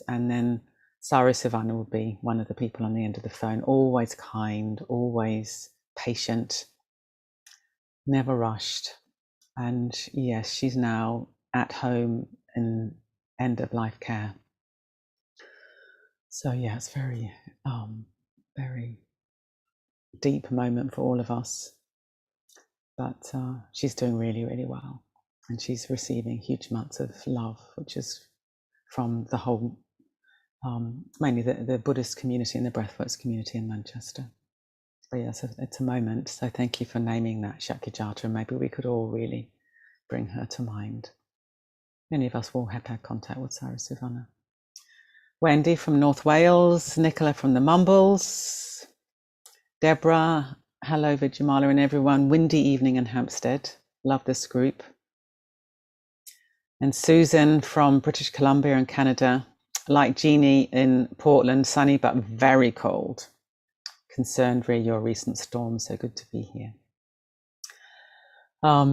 And then Sarah Savannah will be one of the people on the end of the phone, always kind, always patient, never rushed. And yes, she's now at home in end of life care. So yeah, it's very, very deep moment for all of us. But she's doing really, really well. And she's receiving huge amounts of love, which is from the whole, mainly the Buddhist community and the Breathworks community in Manchester. But yeah, so it's a moment. So thank you for naming that, Shakyajata. And maybe we could all really bring her to mind. Many of us will have had contact with Sarah Savannah. Wendy from North Wales, Nicola from the Mumbles, Deborah, hello Vijamala and everyone. Windy evening in Hampstead. Love this group. And Susan from British Columbia and Canada. Like Jeannie in Portland, sunny but very cold. Concerned re your recent storm, so good to be here.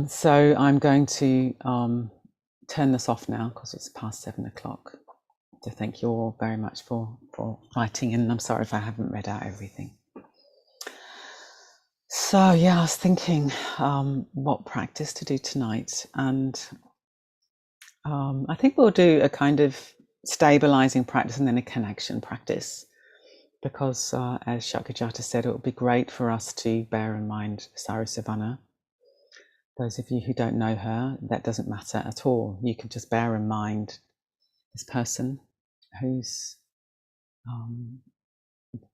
So I'm going to turn this off now because it's past 7 o'clock. So thank you all very much for writing in. I'm sorry if I haven't read out everything. So yeah, I was thinking what practice to do tonight, and I think we'll do a kind of stabilizing practice and then a connection practice, because as Shakyajata said, it would be great for us to bear in mind Sarah Savannah. Those of you who don't know her, that doesn't matter at all. You can just bear in mind this person who's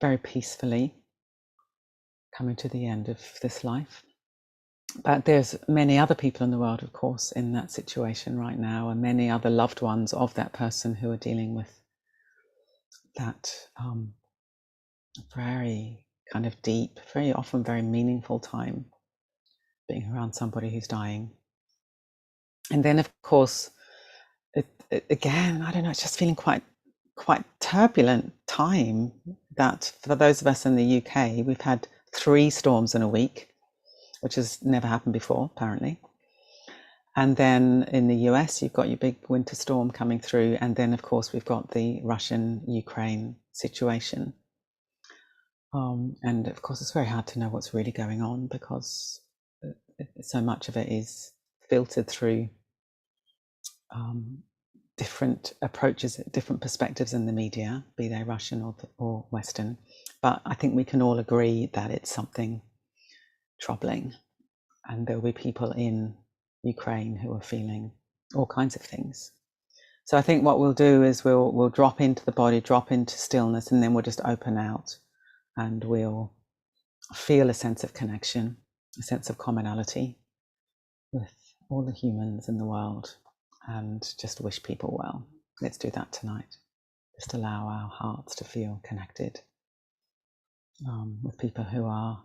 very peacefully coming to the end of this life. But there's many other people in the world, of course, in that situation right now, and many other loved ones of that person who are dealing with that very kind of deep, very often very meaningful time being around somebody who's dying. And then, of course, again, I don't know, it's just feeling quite turbulent time. That for those of us in the UK, we've had 3 storms in a week, which has never happened before, apparently. And then in the US, you've got your big winter storm coming through. And then, of course, we've got the Russian-Ukraine situation. And of course, it's very hard to know what's really going on because so much of it is filtered through different approaches, different perspectives in the media, be they Russian or Western. But I think we can all agree that it's something troubling. And there will be people in Ukraine who are feeling all kinds of things. So I think what we'll do is we'll drop into the body, drop into stillness, and then we'll just open out and we'll feel a sense of connection, a sense of commonality with all the humans in the world, and just wish people well. Let's do that tonight. Just allow our hearts to feel connected with people who are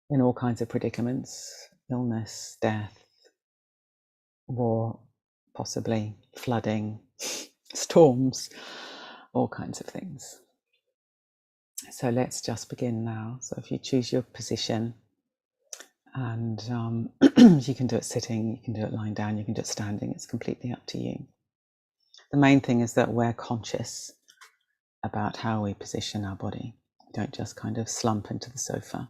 in all kinds of predicaments, illness, death, war, possibly flooding, storms, all kinds of things. So let's just begin now. So if you choose your position, and you can do it sitting, you can do it lying down, you can do it standing, it's completely up to you. The main thing is that we're conscious about how we position our body. We don't just kind of slump into the sofa.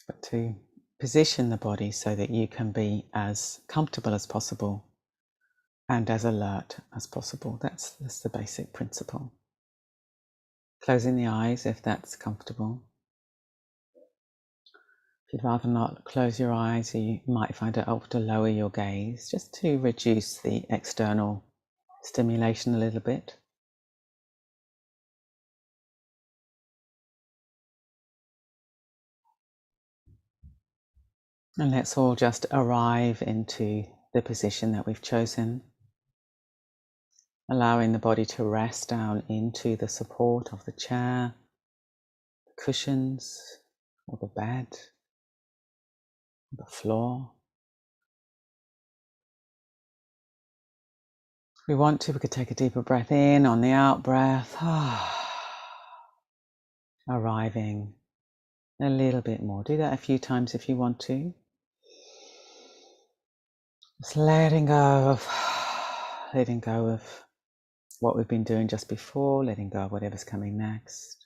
But to position the body so that you can be as comfortable as possible and as alert as possible. That's the basic principle. Closing the eyes if that's comfortable. If you'd rather not close your eyes, you might find it helpful to lower your gaze just to reduce the external stimulation a little bit. And let's all just arrive into the position that we've chosen, allowing the body to rest down into the support of the chair, the cushions, or the bed, the floor. If we want to, we could take a deeper breath in on the out breath, arriving a little bit more. Do that a few times if you want to. Just letting go of what we've been doing just before, letting go of whatever's coming next,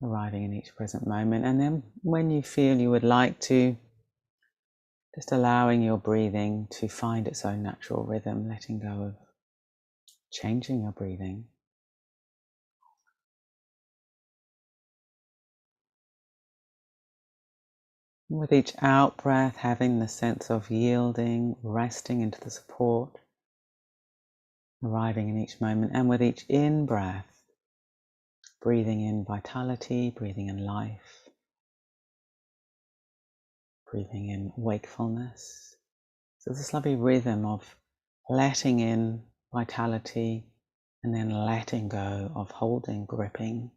arriving in each present moment. And then when you feel you would like to, just allowing your breathing to find its own natural rhythm, letting go of changing your breathing. With each out breath, having the sense of yielding, resting into the support, arriving in each moment. And with each in breath, breathing in vitality, breathing in life, breathing in wakefulness. So this lovely rhythm of letting in vitality and then letting go of holding, gripping,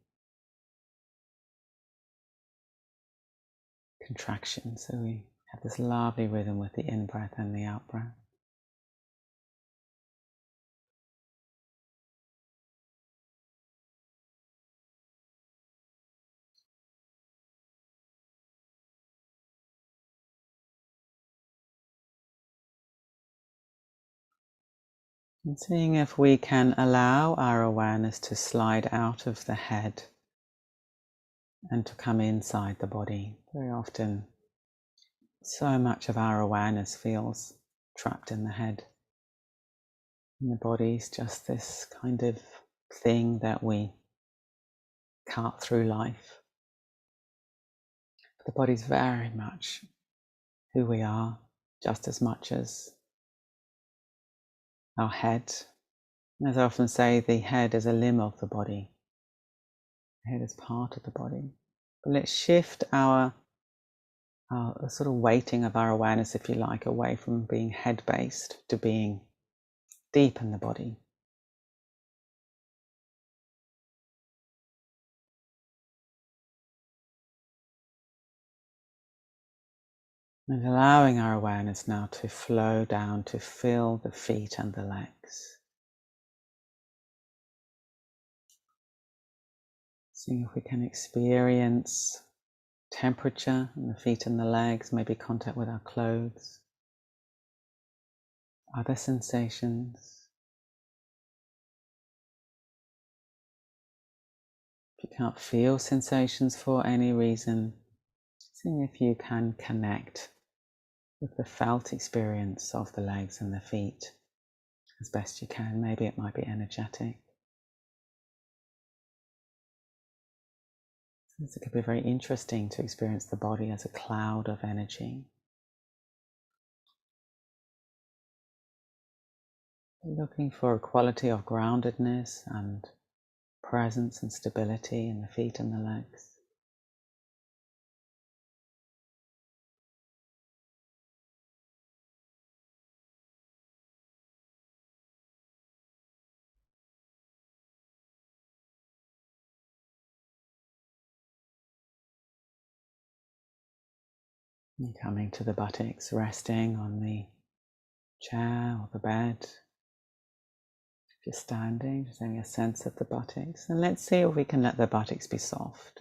contraction. So we have this lovely rhythm with the in-breath and the out-breath. And seeing if we can allow our awareness to slide out of the head and to come inside the body. Very often, so much of our awareness feels trapped in the head. And the body's just this kind of thing that we cart through life. But the body's very much who we are, just as much as our head. As I often say, the head is a limb of the body. The head is part of the body. But let's shift our sort of weighting of our awareness, if you like, away from being head-based to being deep in the body. And allowing our awareness now to flow down to fill the feet and the legs. Seeing if we can experience temperature in the feet and the legs, maybe contact with our clothes, other sensations. If you can't feel sensations for any reason, seeing if you can connect with the felt experience of the legs and the feet as best you can. Maybe it might be energetic. So it could be very interesting to experience the body as a cloud of energy. Looking for a quality of groundedness and presence and stability in the feet and the legs. And coming to the buttocks, resting on the chair or the bed. If you're standing, just having a sense of the buttocks. And let's see if we can let the buttocks be soft.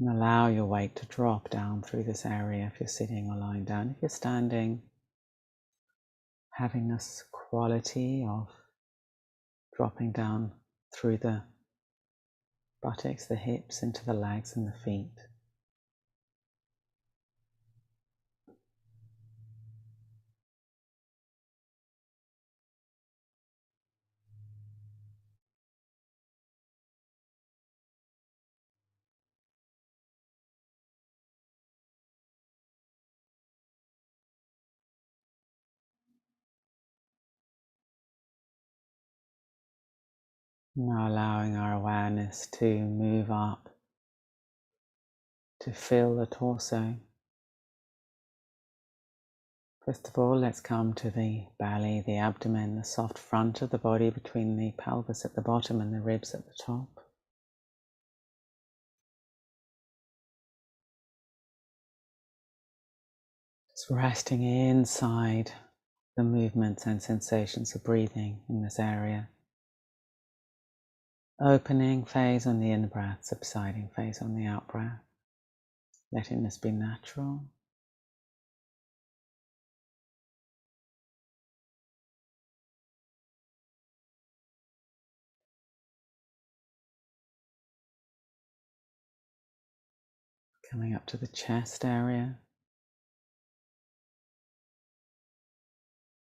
And allow your weight to drop down through this area if you're sitting or lying down. If you're standing, having this quality of dropping down through the buttocks, the hips, into the legs and the feet. Now allowing our awareness to move up, to fill the torso. First of all, let's come to the belly, the abdomen, the soft front of the body between the pelvis at the bottom and the ribs at the top. Just resting inside the movements and sensations of breathing in this area. Opening phase on the in-breath, subsiding phase on the out-breath. letting this be natural. Coming up to the chest area.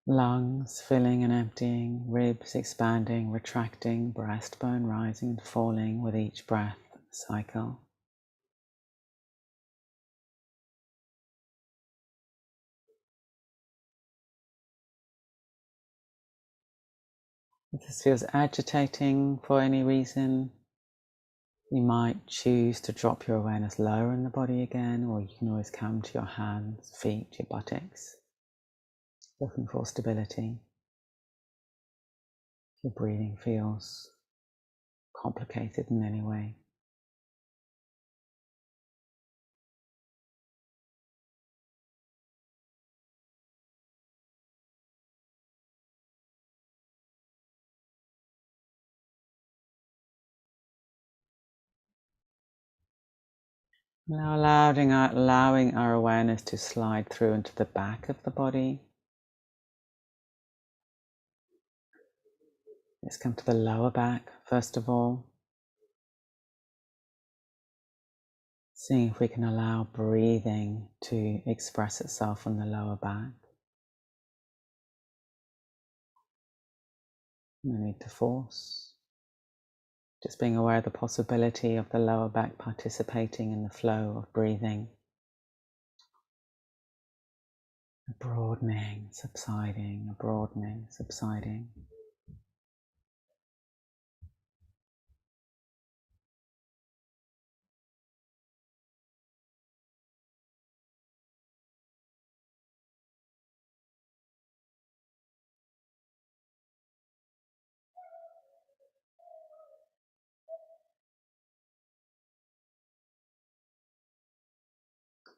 Lungs filling and emptying, ribs expanding, retracting, breastbone rising and falling with each breath cycle. If this feels agitating for any reason, you might choose to drop your awareness lower in the body again, or you can always come to your hands, feet, your buttocks, looking for stability. If your breathing feels complicated in any way. Now allowing our awareness to slide through into the back of the body. Let's come to the lower back first of all. Seeing if we can allow breathing to express itself on the lower back. No need to force. Just being aware of the possibility of the lower back participating in the flow of breathing. A broadening, subsiding, a broadening, subsiding.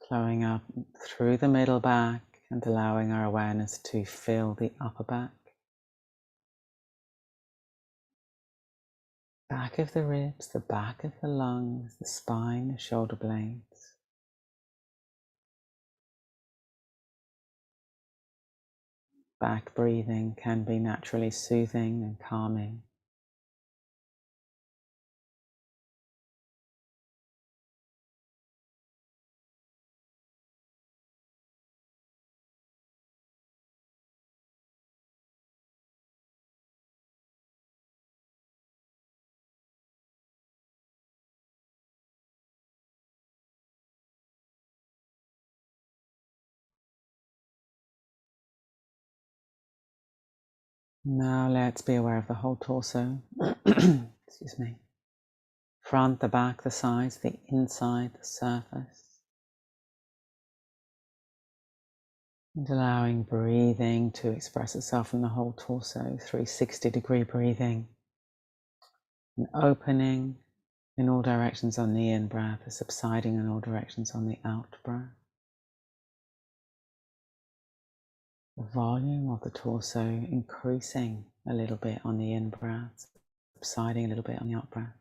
Flowing up through the middle back and allowing our awareness to fill the upper back. Back of the ribs, the back of the lungs, the spine, the shoulder blades. Back breathing can be naturally soothing and calming. Now let's be aware of the whole torso. Excuse me. Front, the back, the sides, the inside, the surface. And allowing breathing to express itself in the whole torso, 360-degree breathing. An opening in all directions on the in-breath, a subsiding in all directions on the out-breath. The volume of the torso increasing a little bit on the in-breath, subsiding a little bit on the out-breath.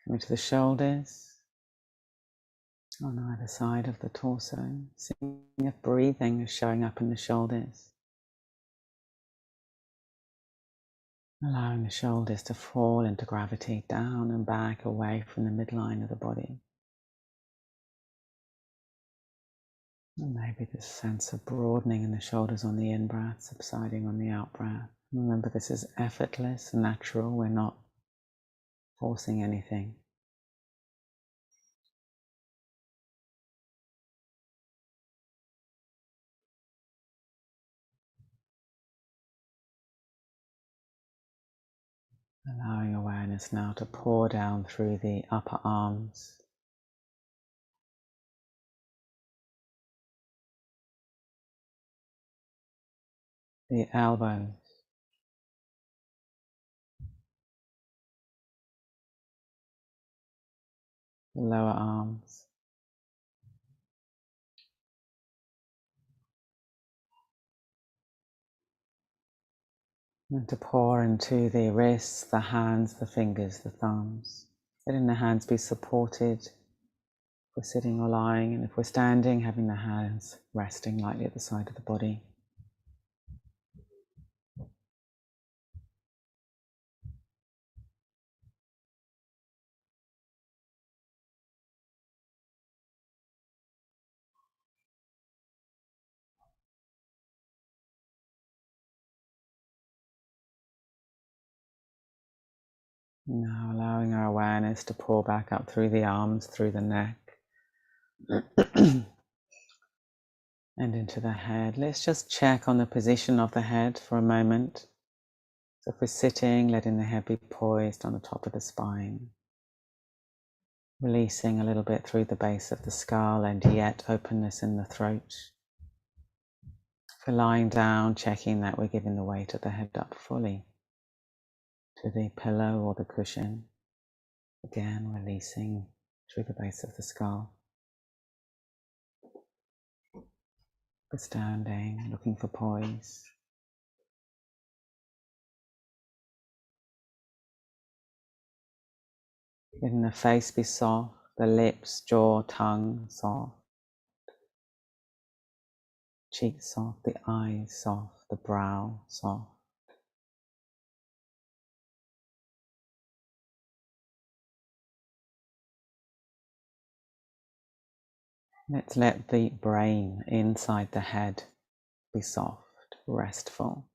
Coming to the shoulders, on either side of the torso, seeing if breathing is showing up in the shoulders. Allowing the shoulders to fall into gravity, down and back, away from the midline of the body. And maybe this sense of broadening in the shoulders on the in-breath, subsiding on the out-breath. Remember, this is effortless, natural, we're not forcing anything. Allowing awareness now to pour down through the upper arms, the elbows, the lower arms, and to pour into the wrists, the hands, the fingers, the thumbs. Letting the hands be supported if we're sitting or lying, and if we're standing, having the hands resting lightly at the side of the body. Now allowing our awareness to pour back up through the arms, through the neck, and into the head. Let's just check on the position of the head for a moment. So if we're sitting, letting the head be poised on the top of the spine, releasing a little bit through the base of the skull, and yet openness in the throat. If we're lying down, checking that we're giving the weight of the head up fully to the pillow or the cushion. Again, releasing through the base of the skull. We're standing, looking for poise. Letting the face be soft, the lips, jaw, tongue soft, cheeks soft, the eyes soft, the brow soft. Let's let the brain inside the head be soft, restful.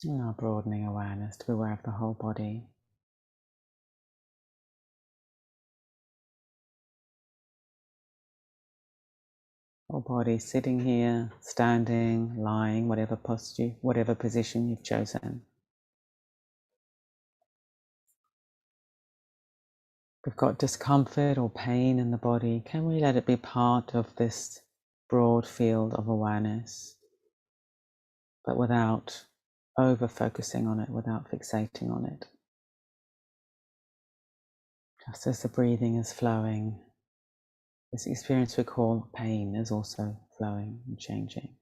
And our broadening awareness to be aware of the whole body. Whole body sitting here, standing, lying, whatever posture, whatever position you've chosen. If we've got discomfort or pain in the body, can we let it be part of this broad field of awareness, but without over-focusing on it, without fixating on it? Just as the breathing is flowing, this experience we call pain is also flowing and changing.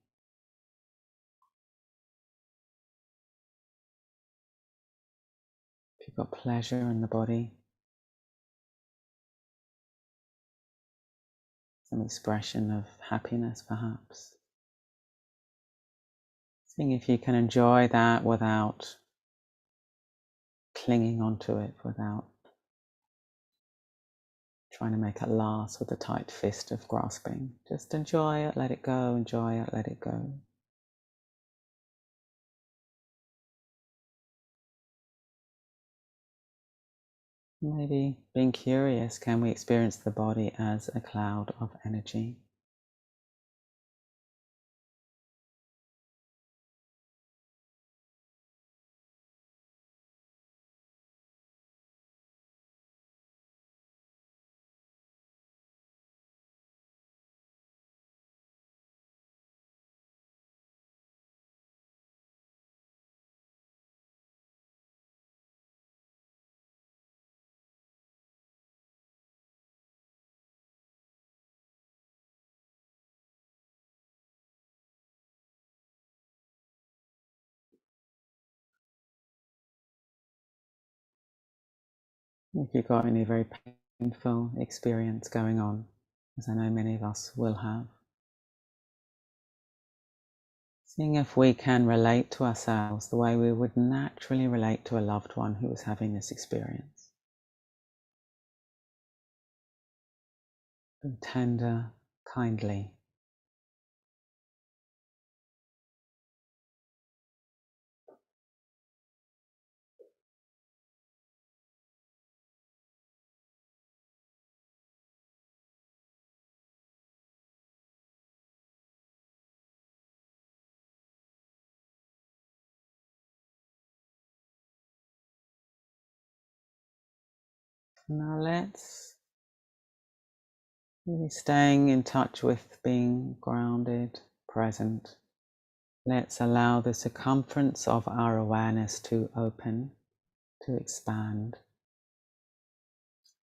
If you've got pleasure in the body, some expression of happiness perhaps, seeing if you can enjoy that without clinging onto it, without trying to make it last with a tight fist of grasping. Just enjoy it, let it go, enjoy it, let it go. Maybe being curious, can we experience the body as a cloud of energy? If you've got any very painful experience going on, as I know many of us will have, seeing if we can relate to ourselves the way we would naturally relate to a loved one who was having this experience. Being tender, kindly, Now let's really staying in touch with being grounded, present. Let's allow the circumference of our awareness to open, to expand,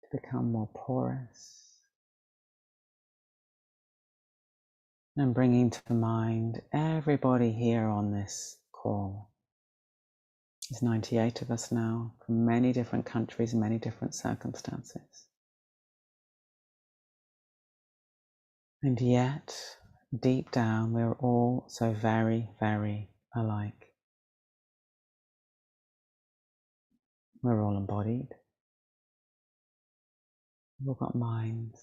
to become more porous. And bringing to mind everybody here on this call. There's 98 of us now from many different countries, many different circumstances. And yet, deep down, we're all so very, very alike. We're all embodied. We've all got minds.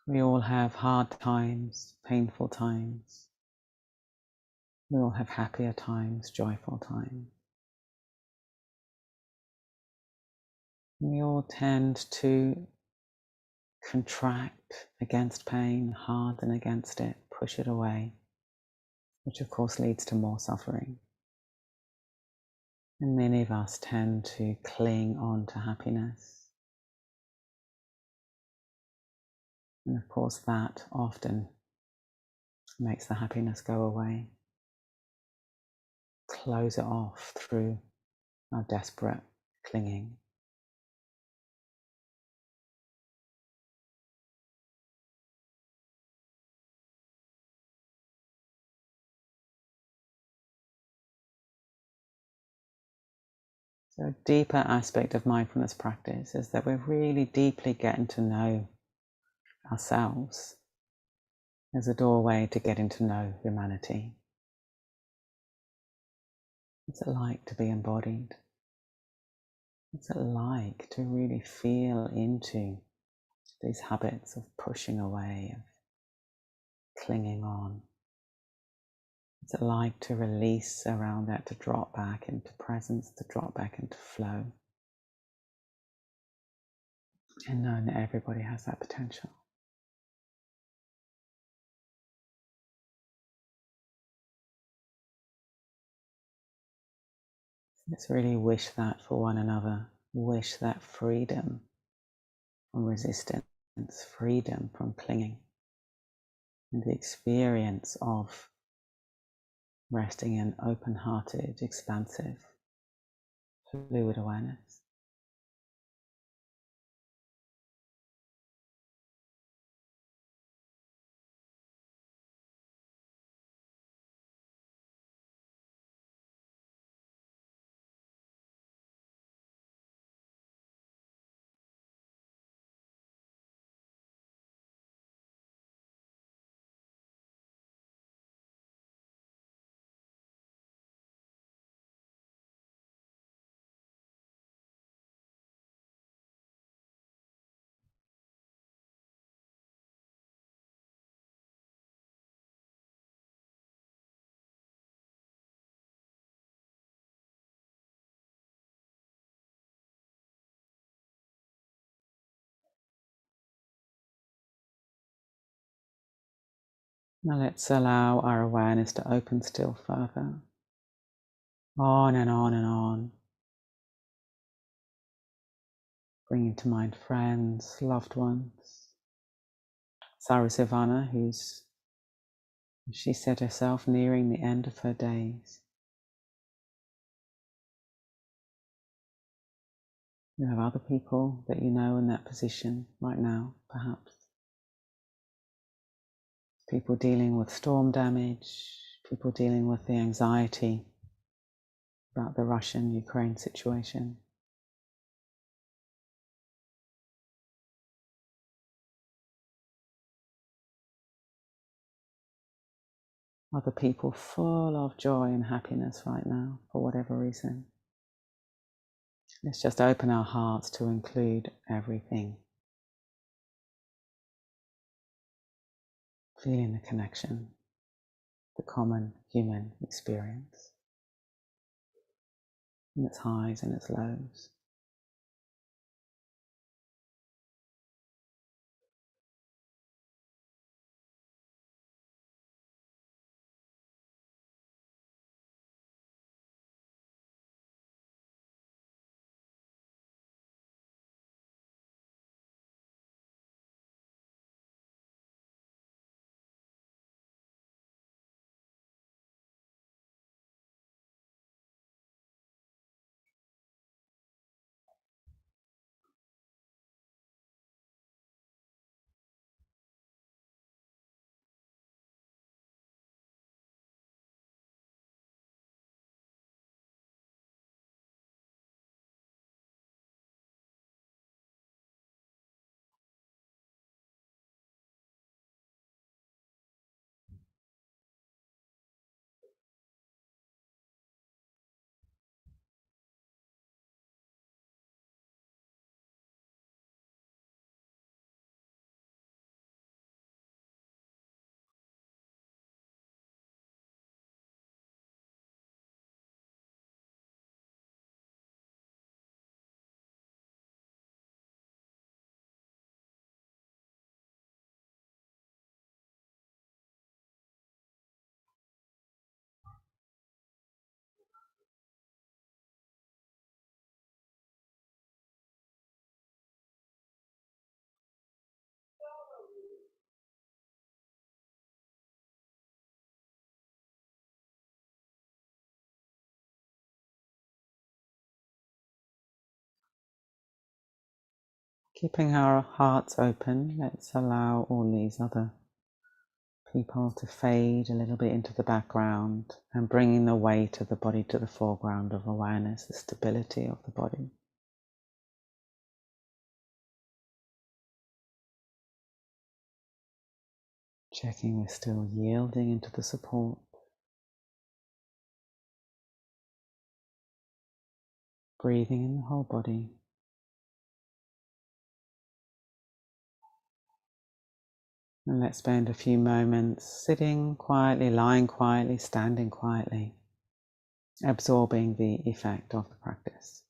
We all have hard times, painful times. We all have happier times, joyful times. We all tend to contract against pain, harden against it, push it away, which of course leads to more suffering. And many of us tend to cling on to happiness. And of course that often makes the happiness go away. Close it off through our desperate clinging. So a deeper aspect of mindfulness practice is that we're really deeply getting to know ourselves as a doorway to getting to know humanity. What's it like to be embodied? What's it like to really feel into these habits of pushing away, of clinging on? What's it like to release around that, to drop back into presence, to drop back into flow? And knowing that everybody has that potential. Let's really wish that for one another. Wish that freedom from resistance, freedom from clinging, and the experience of resting in open-hearted, expansive, fluid awareness. Now let's allow our awareness to open still further, on and on and on, bringing to mind friends, loved ones. Sarasivana, who's, she said herself, nearing the end of her days. You have other people that you know in that position right now, perhaps. People dealing with storm damage, people dealing with the anxiety about the Russian-Ukraine situation. Other people full of joy and happiness right now, for whatever reason. Let's just open our hearts to include everything. Feeling the connection, the common human experience, in its highs and its lows. Keeping our hearts open, let's allow all these other people to fade a little bit into the background and bringing the weight of the body to the foreground of awareness, the stability of the body. Checking we're still yielding into the support. Breathing in the whole body. And let's spend a few moments sitting quietly, lying quietly, standing quietly, absorbing the effect of the practice.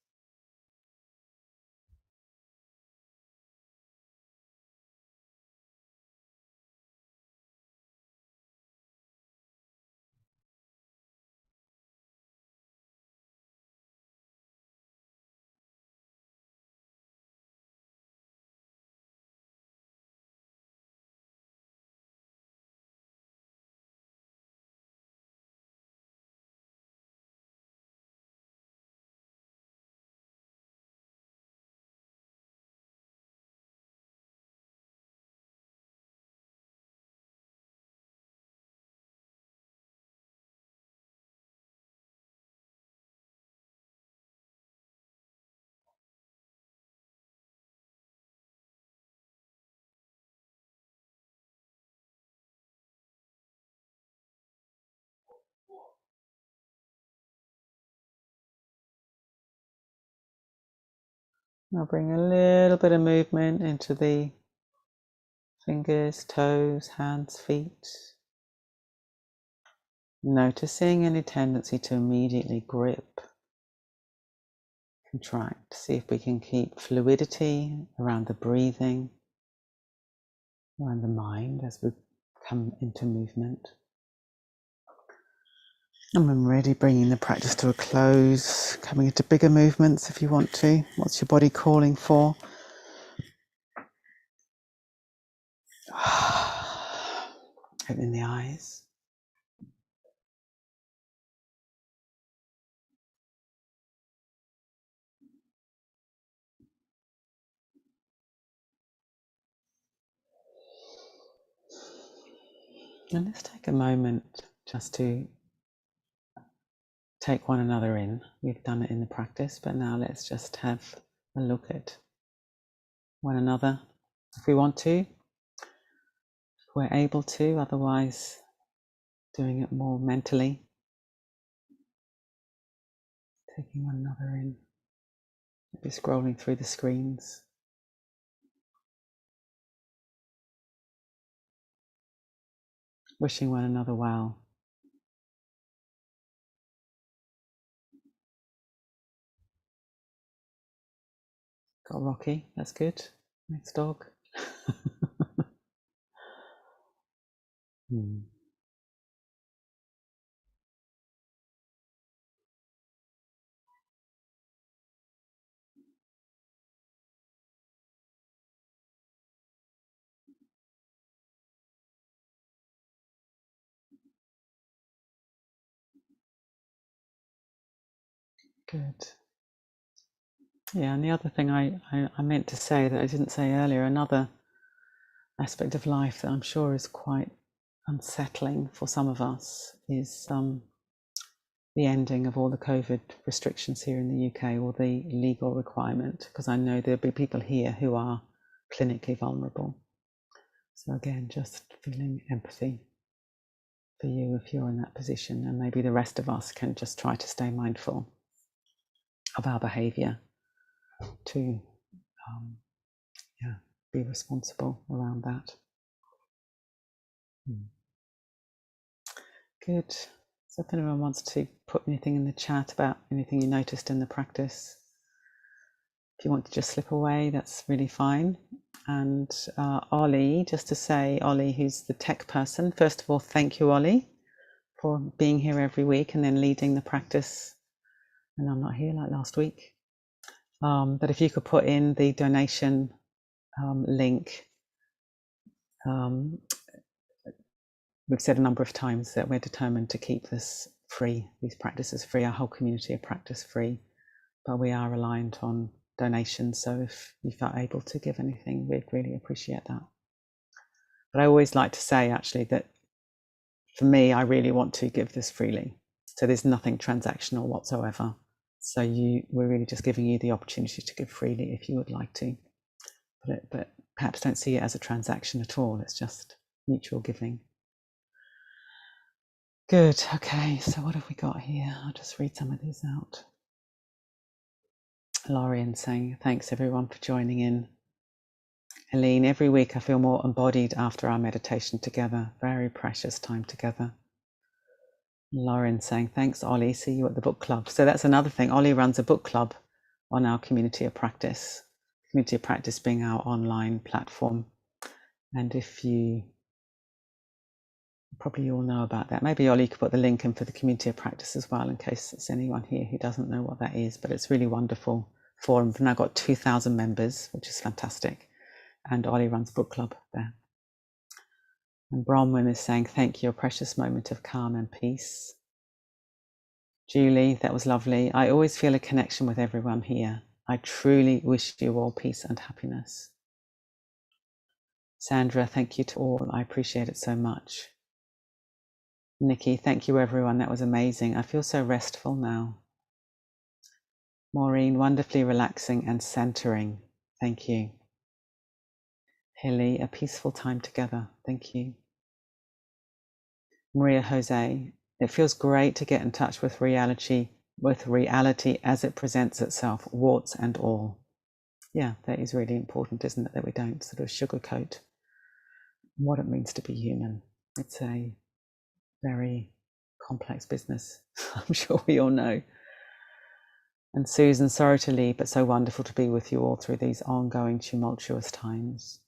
Now bring a little bit of movement into the fingers, toes, hands, feet. Noticing any tendency to immediately grip, contract. See if we can keep fluidity around the breathing, around the mind as we come into movement. And when ready, bringing the practice to a close, coming into bigger movements if you want to. What's your body calling for? Opening the eyes. And let's take a moment just to take one another in. We've done it in the practice, but now let's just have a look at one another if we want to, if we're able to, otherwise doing it more mentally, taking one another in, maybe scrolling through the screens. Wishing one another well. Got Rocky, that's good. Next dog. Good. Yeah, and the other thing I meant to say that I didn't say earlier, another aspect of life that I'm sure is quite unsettling for some of us is the ending of all the COVID restrictions here in the UK, or the legal requirement, because I know there'll be people here who are clinically vulnerable. So again, just feeling empathy for you if you're in that position, and maybe the rest of us can just try to stay mindful of our behaviour to be responsible around that. Good. So if anyone wants to put anything in the chat about anything you noticed in the practice, if you want to just slip away, that's really fine. And Ollie, just to say, Ollie, who's the tech person, first of all, thank you, Ollie, for being here every week and then leading the practice. And I'm not here like last week. But if you could put in the donation link. We've said a number of times that we're determined to keep this free, these practices free, our whole community of practice free, but we are reliant on donations. So if you felt able to give anything, we'd really appreciate that. But I always like to say, actually, that for me, I really want to give this freely. So there's nothing transactional whatsoever. So we're really just giving you the opportunity to give freely if you would like to. But perhaps don't see it as a transaction at all. It's just mutual giving. Good. Okay. So what have we got here? I'll just read some of these out. Lorian saying, thanks everyone for joining in. Helene, every week I feel more embodied after our meditation together. Very precious time together. Lauren saying, thanks, Ollie. See you at the book club. So that's another thing. Ollie runs a book club on our Community of Practice. Community of Practice being our online platform. And if you probably all know about that, maybe Ollie could put the link in for the Community of Practice as well, in case there's anyone here who doesn't know what that is. But it's really wonderful forum. We've now got 2,000 members, which is fantastic. And Ollie runs book club there. And Bronwyn is saying, thank you, a precious moment of calm and peace. Julie, that was lovely. I always feel a connection with everyone here. I truly wish you all peace and happiness. Sandra, thank you to all. I appreciate it so much. Nikki, thank you everyone. That was amazing. I feel so restful now. Maureen, wonderfully relaxing and centering. Thank you. Hilly, a peaceful time together. Thank you. Maria Jose, it feels great to get in touch with reality as it presents itself, warts and all. Yeah, that is really important, isn't it? That we don't sort of sugarcoat what it means to be human. It's a very complex business, I'm sure we all know. And Susan, sorry to leave, but so wonderful to be with you all through these ongoing tumultuous times.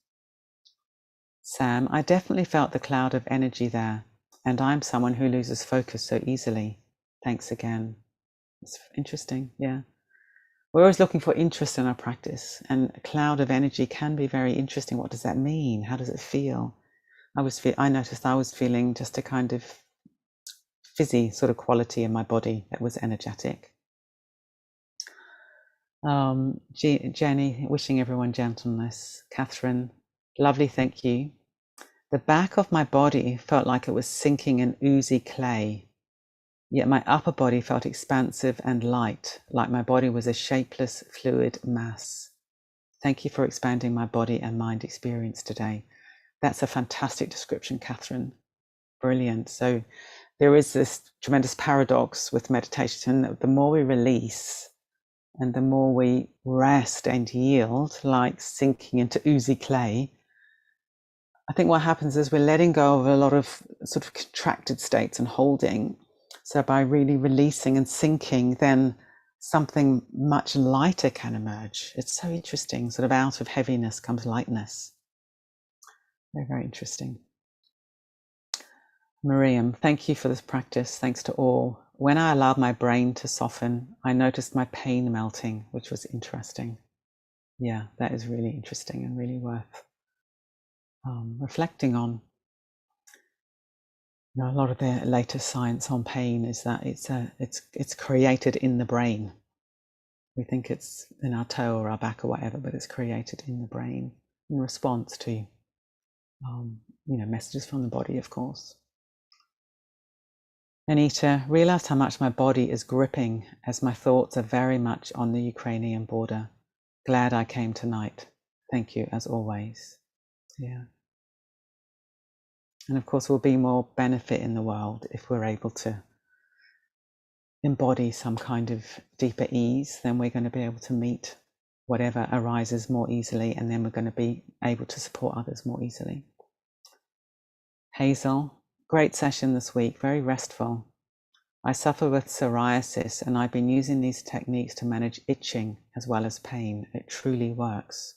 Sam, I definitely felt the cloud of energy there, and I'm someone who loses focus so easily. Thanks again. It's interesting, yeah. We're always looking for interest in our practice, and a cloud of energy can be very interesting. What does that mean? How does it feel? I noticed I was feeling just a kind of fizzy sort of quality in my body that was energetic. Jenny, wishing everyone gentleness. Catherine, lovely, thank you. The back of my body felt like it was sinking in oozy clay, yet my upper body felt expansive and light, like my body was a shapeless fluid mass. Thank you for expanding my body and mind experience today. That's a fantastic description, Catherine. Brilliant. So there is this tremendous paradox with meditation that the more we release and the more we rest and yield, like sinking into oozy clay, I think what happens is we're letting go of a lot of sort of contracted states and holding. So by really releasing and sinking, then something much lighter can emerge. It's so interesting. Sort of out of heaviness comes lightness. Very, very interesting. Miriam, thank you for this practice. Thanks to all. When I allowed my brain to soften, I noticed my pain melting, which was interesting. Yeah, that is really interesting and really worth reflecting on. You know, a lot of the latest science on pain is that it's created in the brain. We think it's in our toe or our back or whatever, but it's created in the brain in response to messages from the body, of course. Anita, realized how much my body is gripping as my thoughts are very much on the Ukrainian border. Glad I came tonight. Thank you, as always. Yeah. And of course, we'll be more benefit in the world if we're able to embody some kind of deeper ease. Then we're going to be able to meet whatever arises more easily, and then we're going to be able to support others more easily. Hazel, great session this week, very restful. I suffer with psoriasis, and I've been using these techniques to manage itching as well as pain. It truly works.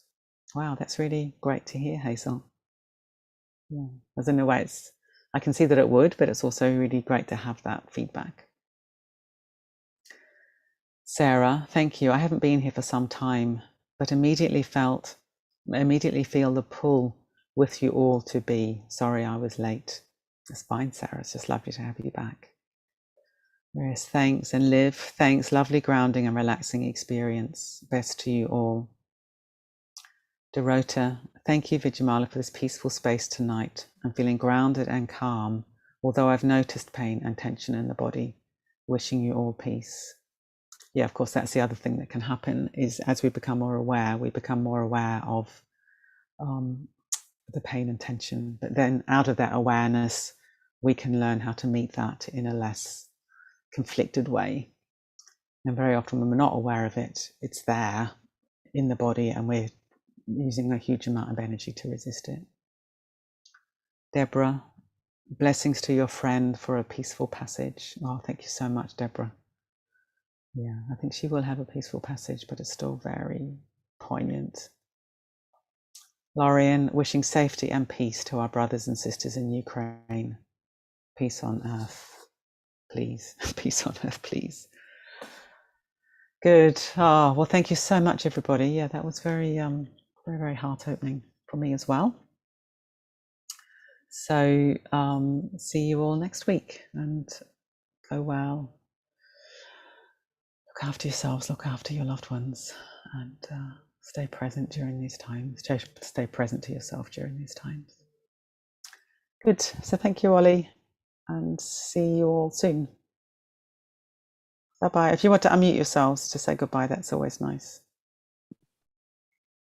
Wow, that's really great to hear, Hazel. Yeah, as in a way, I can see that it would, but it's also really great to have that feedback. Sarah, thank you. I haven't been here for some time, but immediately feel the pull with you all to be. Sorry I was late. It's fine, Sarah. It's just lovely to have you back. Yes, thanks. And Liv, thanks. Lovely grounding and relaxing experience. Best to you all. Dorota, thank you, Vijamala, for this peaceful space tonight. I'm feeling grounded and calm, although I've noticed pain and tension in the body. Wishing you all peace. Yeah, of course, that's the other thing that can happen is as we become more aware, of the pain and tension. But then out of that awareness, we can learn how to meet that in a less conflicted way. And very often when we're not aware of it, it's there in the body and we're using a huge amount of energy to resist it. Deborah, blessings to your friend for a peaceful passage. Oh, thank you so much, Deborah. Yeah, I think she will have a peaceful passage, but it's still very poignant. Lorian, wishing safety and peace to our brothers and sisters in Ukraine. Peace on earth, please. Peace on earth, please. Good. Oh, well, thank you so much, everybody. Yeah, that was very, very heart-opening for me as well. So see you all next week and go well. Look after yourselves, look after your loved ones, and stay present during these times. Stay present to yourself during these times. Good. So thank you, Ollie, and see you all soon. Bye-bye. If you want to unmute yourselves to say goodbye, that's always nice.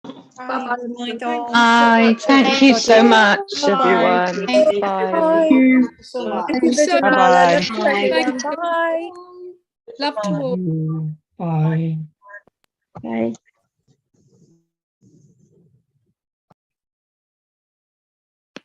Bye. Bye. Thank you so much, everyone. Bye. Thank you so much. Bye-bye. Bye. Love to all. Bye. Bye.